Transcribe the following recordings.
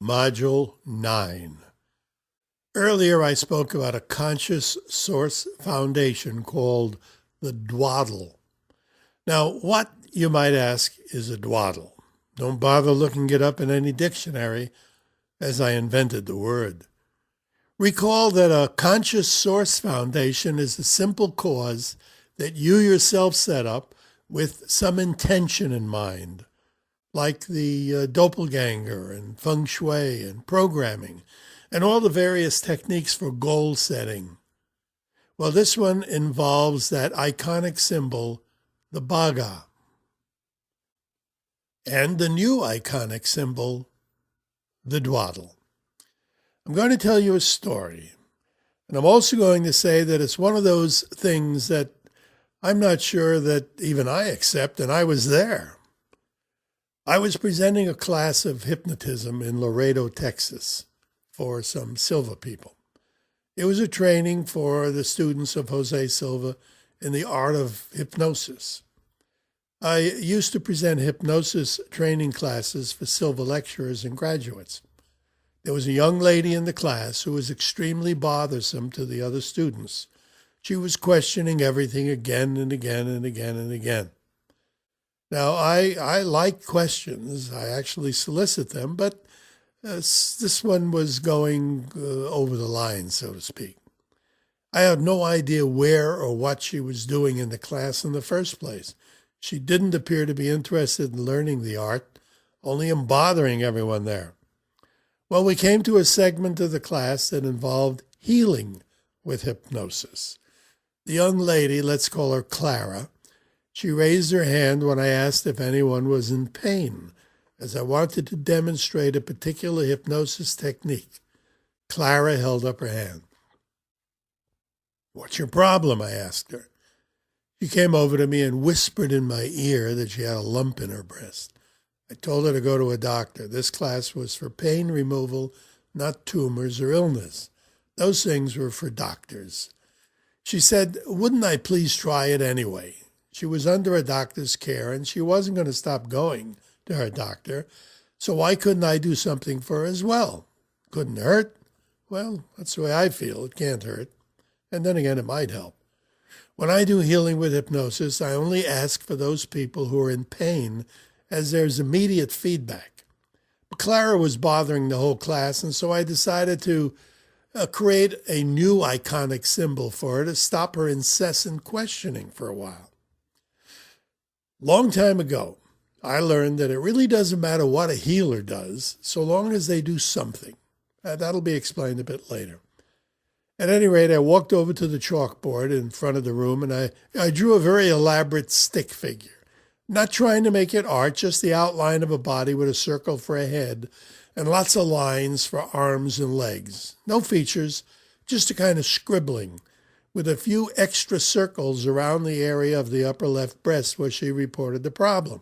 Module 9. Earlier I spoke about a conscious source foundation called the dwaddle. Now, what, you might ask, is a dwaddle? Don't bother looking it up in any dictionary, as I invented the word. Recall that a conscious source foundation is a simple cause that you yourself set up with some intention in mind, like the doppelganger and feng shui and programming and all the various techniques for goal setting. Well, this one involves that iconic symbol, the Baga, and the new iconic symbol, the dwaddle. I'm going to tell you a story, and I'm also going to say that it's one of those things that I'm not sure that even I accept, and I was there. I was presenting a class of hypnotism in Laredo, Texas, for some Silva people. It was a training for the students of Jose Silva in the art of hypnosis. I used to present hypnosis training classes for Silva lecturers and graduates. There was a young lady in the class who was extremely bothersome to the other students. She was questioning everything again and again and again and again. Now, I like questions. I actually solicit them, but this one was going over the line, so to speak. I had no idea where or what she was doing in the class in the first place. She didn't appear to be interested in learning the art, only in bothering everyone there. Well, we came to a segment of the class that involved healing with hypnosis. The young lady, let's call her Clara, she raised her hand when I asked if anyone was in pain, as I wanted to demonstrate a particular hypnosis technique. Clara held up her hand. "What's your problem?" I asked her. She came over to me and whispered in my ear that she had a lump in her breast. I told her to go to a doctor. This class was for pain removal, not tumors or illness. Those things were for doctors. She said, "Wouldn't I please try it anyway?" She was under a doctor's care, and she wasn't going to stop going to her doctor, so why couldn't I do something for her as well? Couldn't hurt? Well, that's the way I feel. It can't hurt. And then again, it might help. When I do healing with hypnosis, I only ask for those people who are in pain, as there's immediate feedback. But Clara was bothering the whole class, and so I decided to create a new iconic symbol for her to stop her incessant questioning for a while. Long time ago, I learned that it really doesn't matter what a healer does, so long as they do something. That'll be explained a bit later. At any rate, I walked over to the chalkboard in front of the room, and I drew a very elaborate stick figure. Not trying to make it art, just the outline of a body with a circle for a head and lots of lines for arms and legs. No features, just a kind of scribbling, with a few extra circles around the area of the upper left breast where she reported the problem.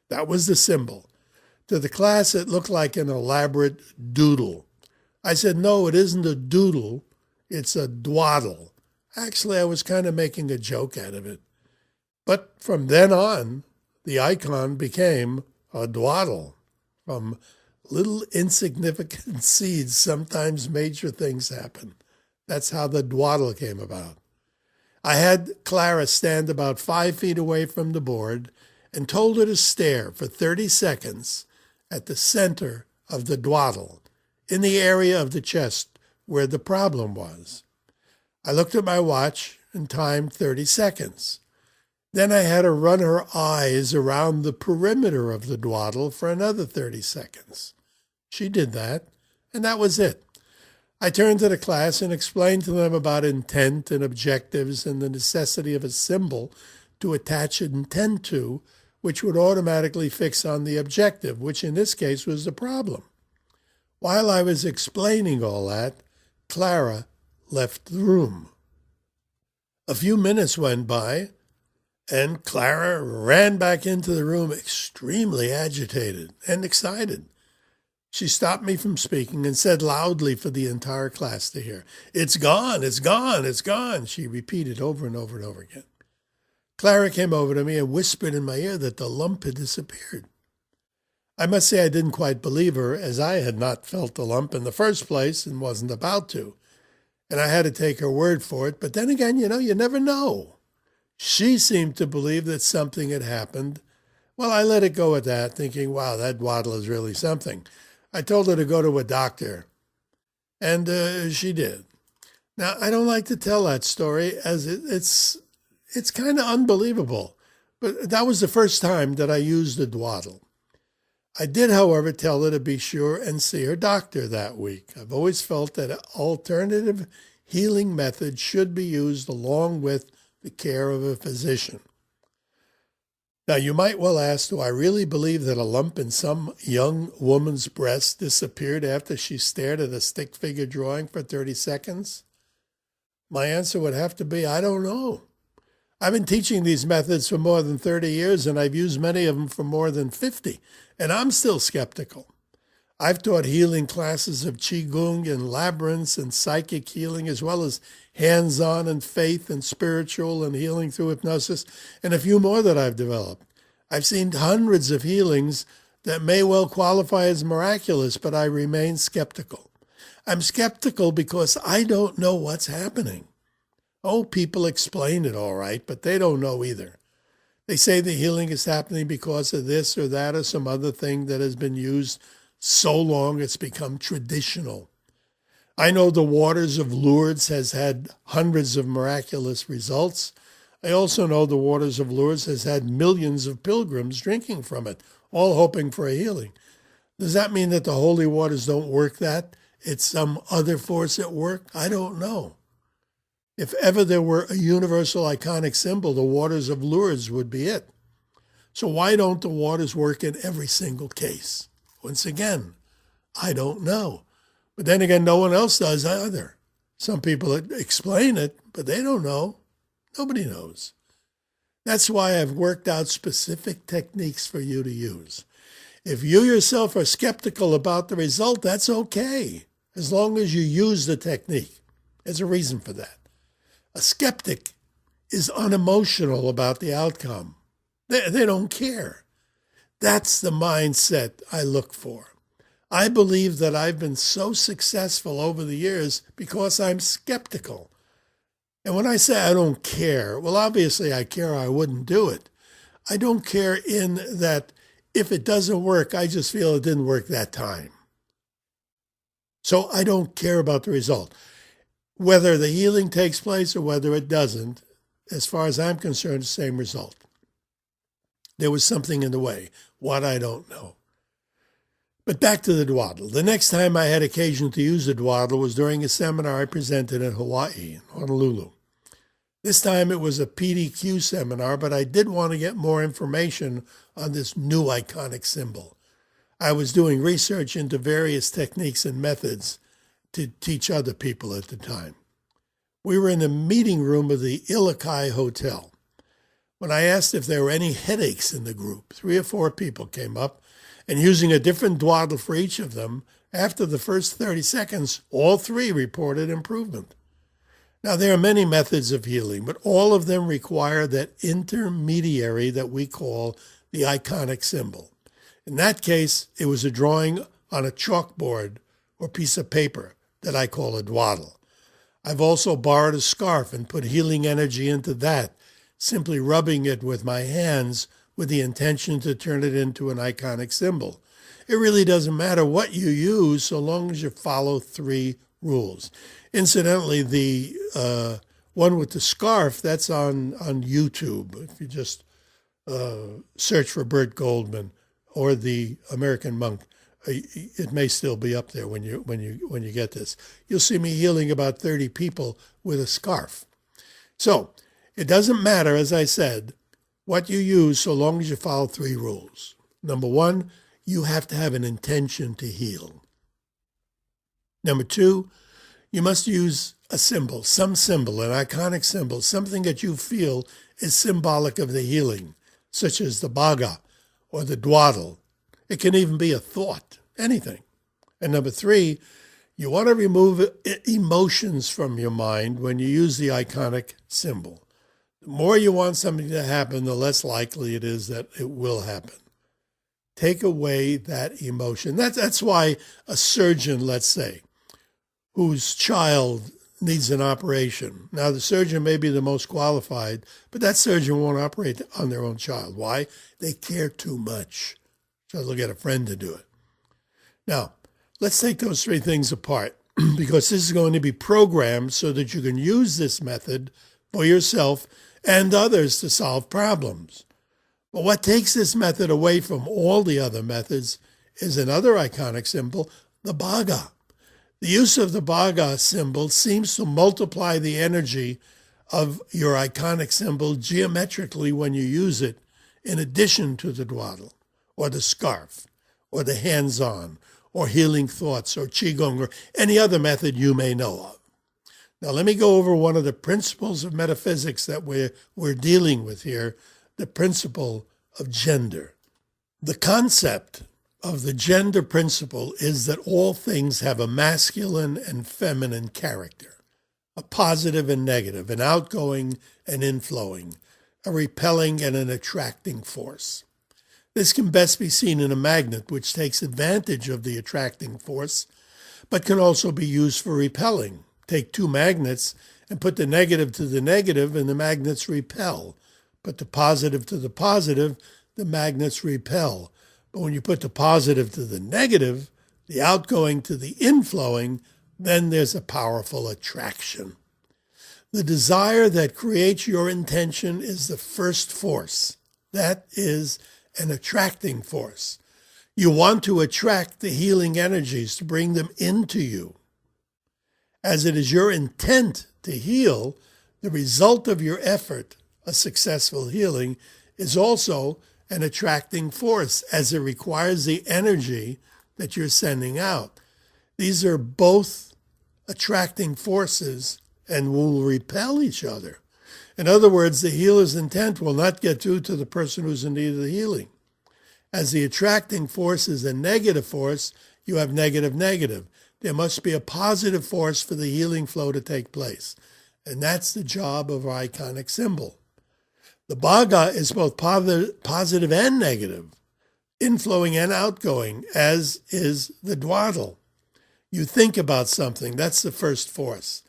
That was the symbol. To the class, it looked like an elaborate doodle. I said, "No, it isn't a doodle, it's a dwaddle." Actually, I was kind of making a joke out of it. But from then on, the icon became a dwaddle. From little insignificant seeds, sometimes major things happen. That's how the dwaddle came about. I had Clara stand about 5 feet away from the board and told her to stare for 30 seconds at the center of the dwaddle, in the area of the chest where the problem was. I looked at my watch and timed 30 seconds. Then I had her run her eyes around the perimeter of the dwaddle for another 30 seconds. She did that, and that was it. I turned to the class and explained to them about intent and objectives and the necessity of a symbol to attach intent to, which would automatically fix on the objective, which in this case was the problem. While I was explaining all that, Clara left the room. A few minutes went by, and Clara ran back into the room extremely agitated and excited. She stopped me from speaking and said loudly for the entire class to hear, "It's gone, it's gone, it's gone," she repeated over and over and over again. Clara came over to me and whispered in my ear that the lump had disappeared. I must say I didn't quite believe her, as I had not felt the lump in the first place and wasn't about to. And I had to take her word for it. But then again, you never know. She seemed to believe that something had happened. Well, I let it go at that, thinking, wow, that waddle is really something. I told her to go to a doctor, and she did. Now, I don't like to tell that story, as it's kind of unbelievable. But that was the first time that I used a dwaddle. I did, however, tell her to be sure and see her doctor that week. I've always felt that alternative healing methods should be used along with the care of a physician. Now, you might well ask, do I really believe that a lump in some young woman's breast disappeared after she stared at a stick figure drawing for 30 seconds? My answer would have to be, I don't know. I've been teaching these methods for more than 30 years, and I've used many of them for more than 50, and I'm still skeptical. I've taught healing classes of Qigong and labyrinths and psychic healing, as well as hands-on and faith and spiritual and healing through hypnosis, and a few more that I've developed. I've seen hundreds of healings that may well qualify as miraculous, but I remain skeptical. I'm skeptical because I don't know what's happening. Oh, people explain it all right, but they don't know either. They say the healing is happening because of this or that or some other thing that has been used so long it's become traditional. I know the waters of Lourdes has had hundreds of miraculous results. I also know the waters of Lourdes has had millions of pilgrims drinking from it, all hoping for a healing. Does that mean that the holy waters don't work that? It's some other force at work? I don't know. If ever there were a universal iconic symbol, the waters of Lourdes would be it. So why don't the waters work in every single case? Once again, I don't know. But then again, no one else does either. Some people explain it, but they don't know. Nobody knows. That's why I've worked out specific techniques for you to use. If you yourself are skeptical about the result, that's okay, as long as you use the technique. There's a reason for that. A skeptic is unemotional about the outcome. They don't care. That's the mindset I look for. I believe that I've been so successful over the years because I'm skeptical. And when I say I don't care, well, obviously I care, I wouldn't do it. I don't care in that if it doesn't work, I just feel it didn't work that time. So I don't care about the result. Whether the healing takes place or whether it doesn't, as far as I'm concerned, the same result. There was something in the way. What, I don't know. But back to the dwaddle. The next time I had occasion to use the dwaddle was during a seminar I presented in Hawaii, in Honolulu. This time it was a PDQ seminar, but I did want to get more information on this new iconic symbol. I was doing research into various techniques and methods to teach other people at the time. We were in the meeting room of the Ilokai Hotel. When I asked if there were any headaches in the group, 3 or 4 people came up, and using a different dwaddle for each of them, after the first 30 seconds, all 3 reported improvement. Now, there are many methods of healing, but all of them require that intermediary that we call the iconic symbol. In that case, it was a drawing on a chalkboard or piece of paper that I call a dwaddle. I've also borrowed a scarf and put healing energy into that, simply rubbing it with my hands with the intention to turn it into an iconic symbol. It really doesn't matter what you use so long as you follow 3 rules. Incidentally, the one with the scarf, that's on YouTube. If you just search for Bert Goldman or the American Monk, it may still be up there when you get this. You'll see me healing about 30 people with a scarf. So it doesn't matter, as I said, what you use so long as you follow 3 rules. Number 1, you have to have an intention to heal. Number 2, you must use a symbol, some symbol, an iconic symbol, something that you feel is symbolic of the healing, such as the baga or the dwaddle. It can even be a thought, anything. And number 3, you want to remove emotions from your mind when you use the iconic symbol. The more you want something to happen, the less likely it is that it will happen. take away that emotion. That's why a surgeon, let's say, whose child needs an operation. Now, the surgeon may be the most qualified, but that surgeon won't operate on their own child. Why? They care too much. So they'll get a friend to do it. Now, let's take those three things apart because this is going to be programmed so that you can use this method for yourself and others to solve problems. But what takes this method away from all the other methods is another iconic symbol, the Bhaga. The use of the Bhaga symbol seems to multiply the energy of your iconic symbol geometrically when you use it, in addition to the dwaddle, or the scarf, or the hands-on, or healing thoughts, or qigong, or any other method you may know of. Now, let me go over one of the principles of metaphysics that we're dealing with here, the principle of gender. The concept of the gender principle is that all things have a masculine and feminine character, a positive and negative, an outgoing and inflowing, a repelling and an attracting force. This can best be seen in a magnet, which takes advantage of the attracting force, but can also be used for repelling. Take two magnets and put the negative to the negative, and the magnets repel. Put the positive to the positive, the magnets repel. But when you put the positive to the negative, the outgoing to the inflowing, then there's a powerful attraction. The desire that creates your intention is the first force. That is an attracting force. You want to attract the healing energies to bring them into you. As it is your intent to heal, the result of your effort, a successful healing, is also an attracting force, as it requires the energy that you're sending out. These are both attracting forces and will repel each other. In other words, the healer's intent will not get through to the person who's in need of the healing. As the attracting force is a negative force, you have negative, negative. There must be a positive force for the healing flow to take place. And that's the job of our iconic symbol. The Bhaga is both positive and negative, inflowing and outgoing, as is the dwaddle. You think about something, that's the first force.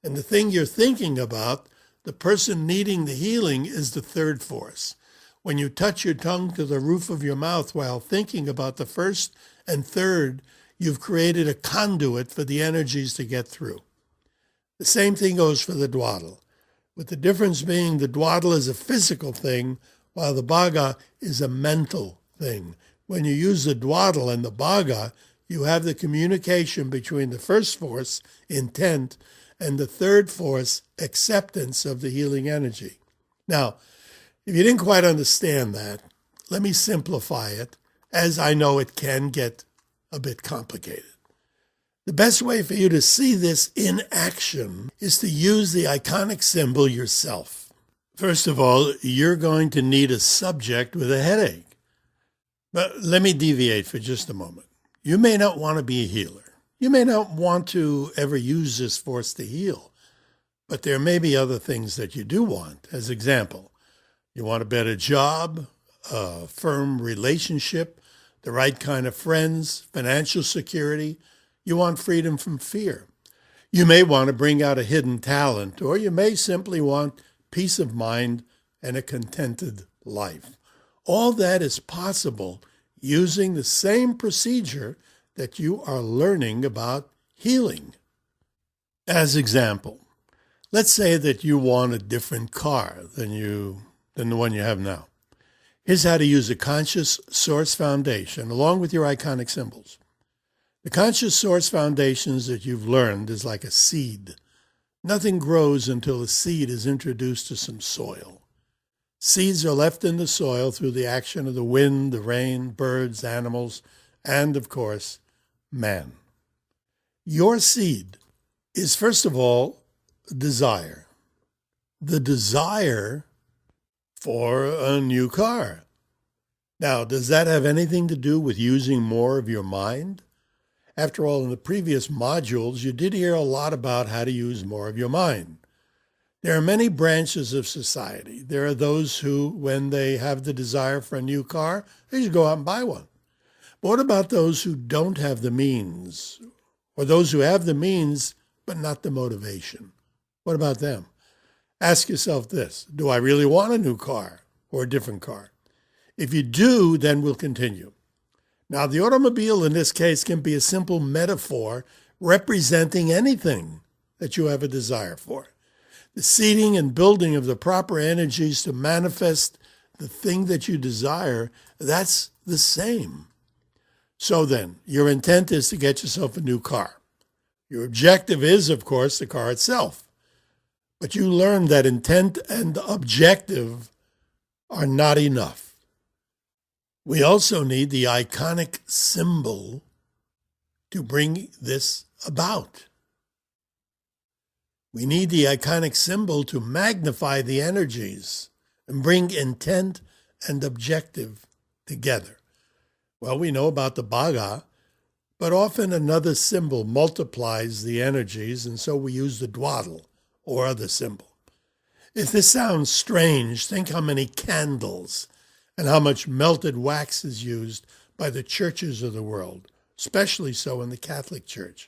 And the thing you're thinking about, the person needing the healing, is the third force. When you touch your tongue to the roof of your mouth while thinking about the first and third, you've created a conduit for the energies to get through. The same thing goes for the dwaddle, with the difference being the dwaddle is a physical thing, while the Bhaga is a mental thing. When you use the dwaddle and the Bhaga, you have the communication between the first force, intent, and the third force, acceptance of the healing energy. Now, if you didn't quite understand that, let me simplify it, as I know it can get a bit complicated. The best way for you to see this in action is to use the iconic symbol yourself. First of all, you're going to need a subject with a headache. But let me deviate for just a moment. You may not want to be a healer. You may not want to ever use this force to heal. But there may be other things that you do want. As example, you want a better job, a firm relationship, the right kind of friends, financial security. You want freedom from fear. You may want to bring out a hidden talent, or you may simply want peace of mind and a contented life. All that is possible using the same procedure that you are learning about healing. As example, let's say that you want a different car than the one you have now. Here's how to use a conscious source foundation along with your iconic symbols. The conscious source foundations that you've learned is like a seed. Nothing grows until a seed is introduced to some soil. Seeds are left in the soil through the action of the wind, the rain, birds, animals, and, of course, man. Your seed is, first of all, desire. The desire for a new car. Now, does that have anything to do with using more of your mind? After all, in the previous modules, you did hear a lot about how to use more of your mind. There are many branches of society. There are those who, when they have the desire for a new car, they just go out and buy one. But what about those who don't have the means, or those who have the means but not the motivation? What about them? Ask yourself this: do I really want a new car or a different car? If you do, then we'll continue. Now, the automobile in this case can be a simple metaphor representing anything that you have a desire for. The seeding and building of the proper energies to manifest the thing that you desire, that's the same. So then, your intent is to get yourself a new car. Your objective is, of course, the car itself. But you learn that intent and objective are not enough. We also need the iconic symbol to bring this about. We need the iconic symbol to magnify the energies and bring intent and objective together. Well, we know about the Bhaga, but often another symbol multiplies the energies, and so we use the dwaddle or other symbol. If this sounds strange, think how many candles and how much melted wax is used by the churches of the world, especially so in the Catholic Church.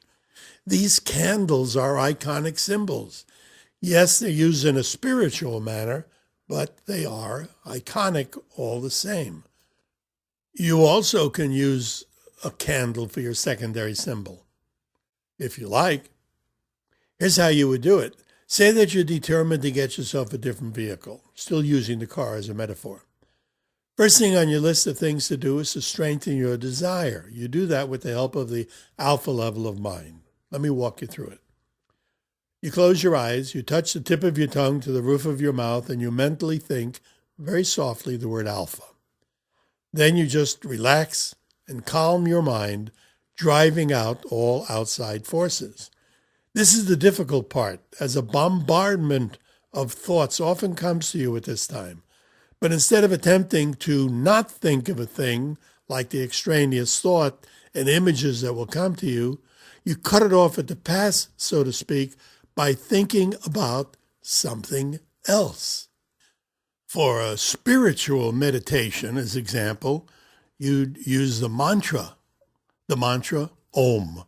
These candles are iconic symbols. Yes, they're used in a spiritual manner, but they are iconic all the same. You also can use a candle for your secondary symbol, if you like. Here's how you would do it. Say that you're determined to get yourself a different vehicle, still using the car as a metaphor. First thing on your list of things to do is to strengthen your desire. You do that with the help of the alpha level of mind. Let me walk you through it. You close your eyes, you touch the tip of your tongue to the roof of your mouth, and you mentally think very softly the word alpha. Then you just relax and calm your mind, driving out all outside forces. This is the difficult part, as a bombardment of thoughts often comes to you at this time. But instead of attempting to not think of a thing, like the extraneous thought and images that will come to you, you cut it off at the pass, so to speak, by thinking about something else. For a spiritual meditation, as example, you'd use the mantra Om.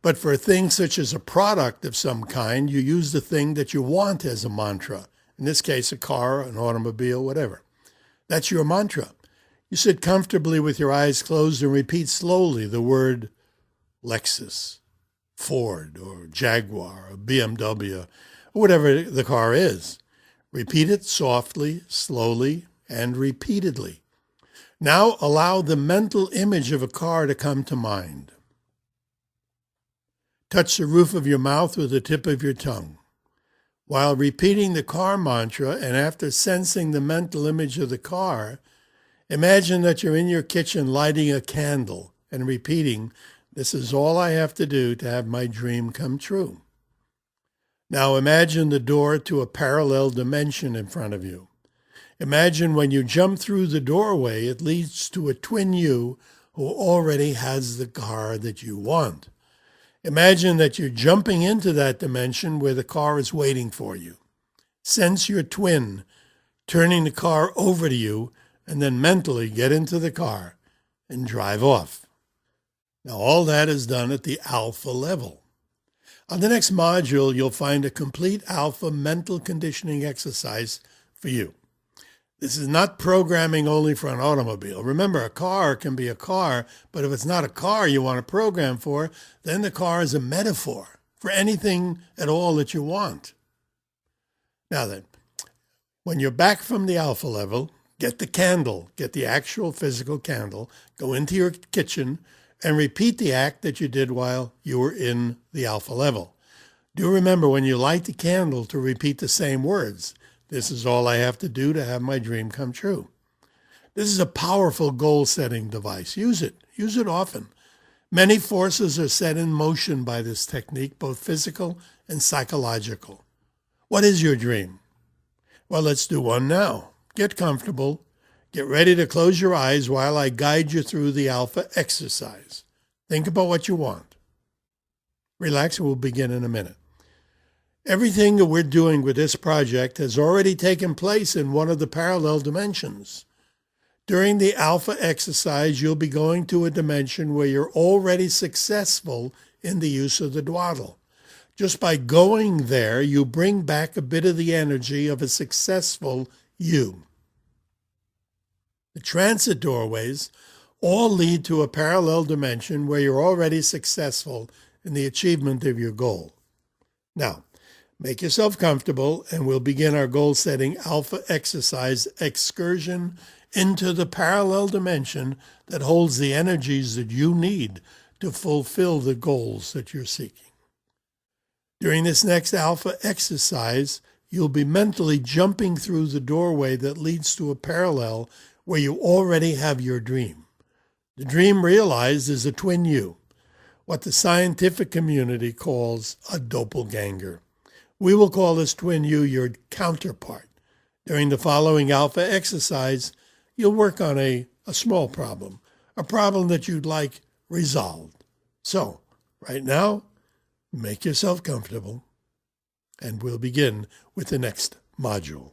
But for a thing such as a product of some kind, you use the thing that you want as a mantra. In this case, a car, an automobile, whatever. That's your mantra. You sit comfortably with your eyes closed and repeat slowly the word Lexus, Ford, or Jaguar, or BMW, or whatever the car is. Repeat it softly, slowly, and repeatedly. Now allow the mental image of a car to come to mind. Touch the roof of your mouth with the tip of your tongue. While repeating the car mantra and after sensing the mental image of the car, imagine that you're in your kitchen lighting a candle and repeating, "This is all I have to do to have my dream come true." Now imagine the door to a parallel dimension in front of you. Imagine when you jump through the doorway, it leads to a twin you who already has the car that you want. Imagine that you're jumping into that dimension where the car is waiting for you. Sense your twin turning the car over to you, and then mentally get into the car and drive off. Now, all that is done at the alpha level. On the next module, you'll find a complete alpha mental conditioning exercise for you. This is not programming only for an automobile. Remember, a car can be a car, but if it's not a car you want to program for, then the car is a metaphor for anything at all that you want. Now then, when you're back from the alpha level, get the candle, get the actual physical candle, go into your kitchen, and repeat the act that you did while you were in the alpha level. Do remember when you light the candle to repeat the same words. This is all I have to do to have my dream come true. This is a powerful goal-setting device. Use it. Use it often. Many forces are set in motion by this technique, both physical and psychological. What is your dream? Well, let's do one now. Get comfortable. Get ready to close your eyes while I guide you through the alpha exercise. Think about what you want. Relax, and we'll begin in a minute. Everything that we're doing with this project has already taken place in one of the parallel dimensions. During the alpha exercise, you'll be going to a dimension where you're already successful in the use of the dwaddle. Just by going there, you bring back a bit of the energy of a successful you. The transit doorways all lead to a parallel dimension where you're already successful in the achievement of your goal. Now, make yourself comfortable and we'll begin our goal-setting alpha exercise excursion into the parallel dimension that holds the energies that you need to fulfill the goals that you're seeking. During this next alpha exercise, you'll be mentally jumping through the doorway that leads to a parallel where you already have your dream. The dream realized is a twin you, what the scientific community calls a doppelganger. We will call this twin you your counterpart. During the following alpha exercise, you'll work on a small problem, a problem that you'd like resolved. So, right now, make yourself comfortable, and we'll begin with the next module.